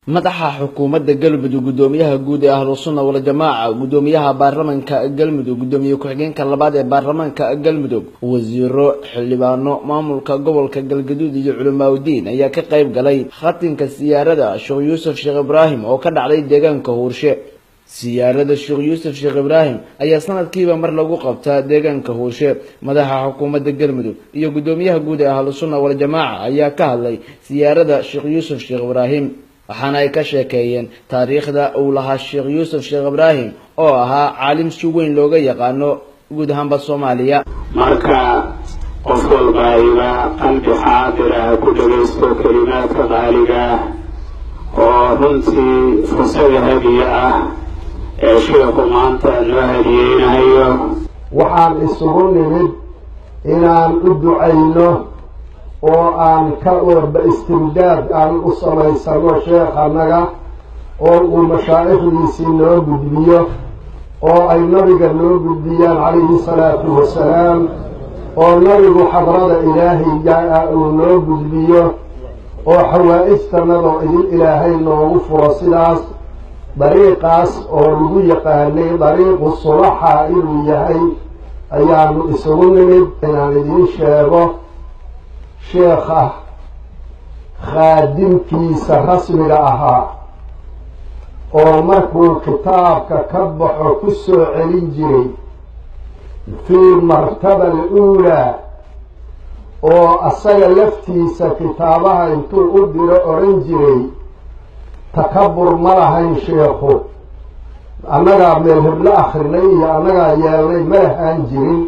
madaxa xukuumadda Galmudug gudoomiyaha guud ee Ahlusunna wal Jamaaca gudoomiyaha baarlamaanka Galmudug gudoomiye ku-xigeenka labaad ee baarlamaanka Galmudug wasiiro xildhibaano maamulka gobolka Galgaduud iyo culimaawidiin ayaa ka qayb galay khatinka siyaarada Sheekh Yuusuf Sheekh Ibraahim oo ka dhacday deegaanka Huurshe. siyaarada Sheekh Yuusuf Sheekh Ibraahim ayaa sanadkiiba mar lagu qabtaa deegaanka Huurshe. madaxa xukuumadda Galmudug iyo gudoomiyaha guud ee Ahlusunna wal Jamaaca ayaa ka hadlay siyaarada Sheekh Yuusuf Sheekh Ibraahim waxaana ay ka sheekeeyeen taariikhda uu lahaa Sheekh Yuusuf Sheekh Ibraahim oo ahaa caalim si weyn looga yaqaano guud ahaan Soomaaliya. marka qof walba ila qalbi xaadir ah ku dhageysto kalimaadka qaaliga oo runtii fursad hadiya ah ee sheekhu maanta noo hadiyeynayo. waxaan isugu nimid inaan u ducayno oo aan ka warba istimdaad aan u samaysano sheekhanaga oo uu mashaa'ikhdiisii noo gudbiyo oo ay nabiga noo gudbiyaan calayhi salaatu wasalaam oo nabigu xadrada ilaahay uu noo gudbiyo oo xawaa'ijtanadoo idin ilaahay noogu furo sidaas dariiqaas oo lagu yaqaanay dariiqu sulaxa inuu yahay ayaanu isugu nimid inaan idiin sheego sheekha khaadimkiisa rasmiga ahaa oo markuu kitaabka ka baxo ku soo celin jiray fii martaba al-uulaa oo asaga laftiisa kitaabaha intuu u diro odhan jiray takabur ma lahayn sheekhu annagaa meel heblo akhrinay iyo annagaa yeelnay ma lahaan jirin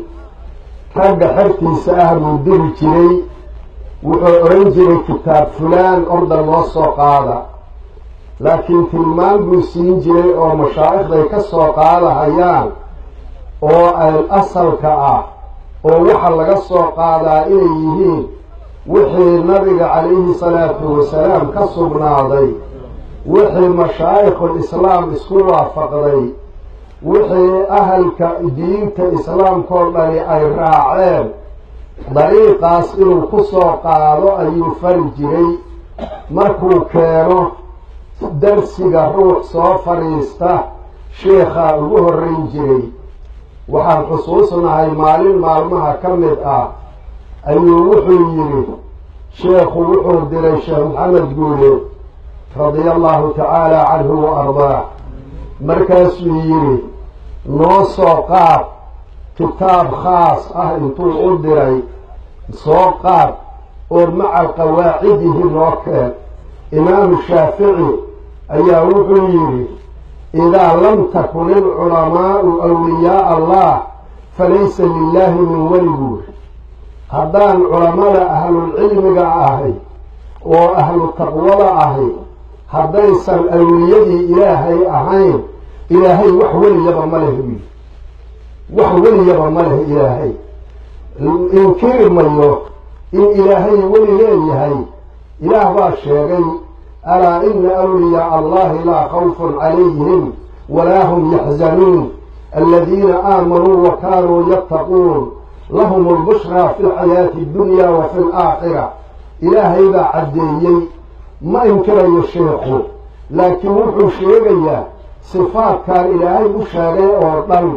ragga xertiisa ah buu diri jiray wuxuu odhan jiray kitaab fulaan orda loo soo qaada laakiin tilmaan buu siin jiray oo mashaa'ikhday ka soo qaadahayaan oo asalka ah oo waxa laga soo qaadaa inay yihiin wixii nabiga calayhi salaatu wasalaam ka sugnaaday wixii mashaa'ikhul islaam isku waafaqday wixii ahalka diinta islaamkoo dhani ay raaceen dariiqaas inuu ku soo qaado ayuu fari jiray. markuu keeno darsiga ruux soo fadhiista sheekhaa ugu horrayn jiray. waxaan xusuusnahay maalin maalmaha ka mid ah ayuu wuxuu yidhi sheekhu wuxuu diray sheekh maxamed guule radia allahu tacaala canhu wa ardaa markaasuu yidhi noo soo qaad kitaab khaas ah intuu u diray soo qaad oo maca qawaacidihi loo keen. imaamu shaafici ayaa wuxuu yidhi idaa lam takun ilculamaa'u awliyaaa allah falaysa lilaahi min weli buuri haddaan culammada ahlulcilmiga ahay oo ahlu taqwada ahay haddaysan awliyadii ilaahay ahayn ilaahay wax weliyaba ma leh wiil wax weliyaba ma leh ilaahay inkiri mayo in ilaahay weli leeyahay. ilaah baa sheegay alaa ina awliyaa allahi laa khawfun calayhim walaa hum yaxzanuun aladiina aamanuu wa kaanuu yattaquun lahum lbushraa fi lxayaati addunya wa fi alaakhira. ilaahay baa caddeeyey ma inkirayo sheekhu laakiin wuxuu sheegayaa sifaadkan ilaahay u sheegay oo dhan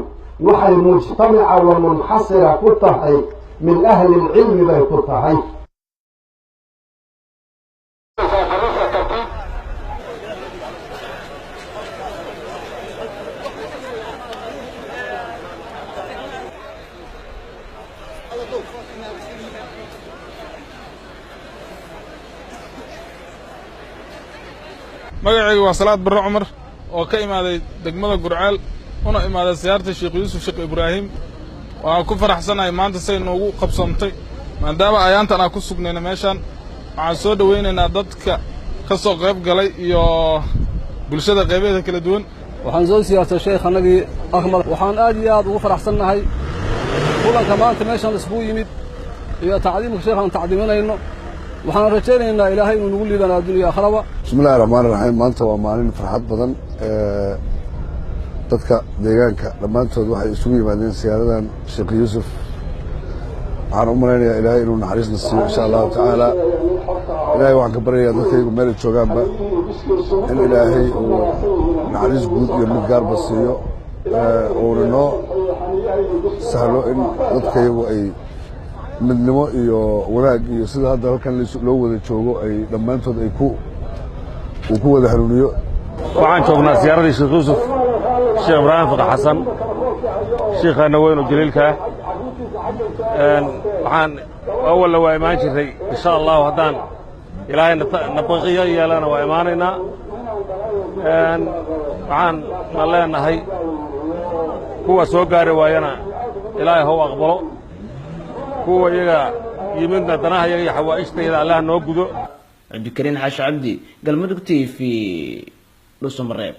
waxay mujtamaca wa munxasira ku tahay min ahli lcilmi bay ku tahay. magacaygu waa Salaad Barre Cumar oo ka imaaday degmada Gurceel una imaaday siyaarta Sheekh Yuusuf Sheekh Ibraahim. waan ku faraxsanahay maanta say noogu qabsantay maadaama ayaantan aan ku sugnayna meeshan. waxaan soo dhaweynaynaa dadka ka soo qayb galay iyo bulshada qaybadeeda kala duwan. waxaan soo siyaartay sheekhanagii Ahmad waxaan aad iyo aad ugu faraxsanahay kulanka maanta meeshan isku yimid iyo tacdiimka sheekhan tacdiimanayno. waxaan rajaynaynaa ilaahay inuu nagu liibana adduunyo aakhiraba. bismillaahi raxmaani raxiim. maanta waa maalin farxad badan dadka deegaanka dhammaantood waxay isugu yimaadeen siyaaradan Sheekh Yuusuf. waxaan u malaynayaa ilaahay inuu naxariisna siiyo insha allahu tacaala ilaahay waxaan ka baryayaa dadkaygu meel ay joogaanba in ilaahay uu naxariis guud iyo mid gaarba siiyo uuna noo sahlo in dadkaygu ay midnimo iyo wanaag iyo sida hadda halkan loo wada joogo ay dhammaantood ay uu ku wada hanuuniyo. waxaan joognaa siyaaradii sheekh yuusuf sheekh ibraahim fiqi xasan sheekhaana weyn oo jaliilka ah waxaan awalna waa imaan jirray insha allahu haddaan ilaahay na baqiyo yeelana waa imaanaynaa waxaan na leenahay kuwa soo gaari waayana ilaahay ha u aqbalo kuwa iyaga yimidna danaha iyaga iyo xawaa'ijtayda allah noo gudo. cabdikariin xaashi cabdi galmudug TV dhuusamareeb.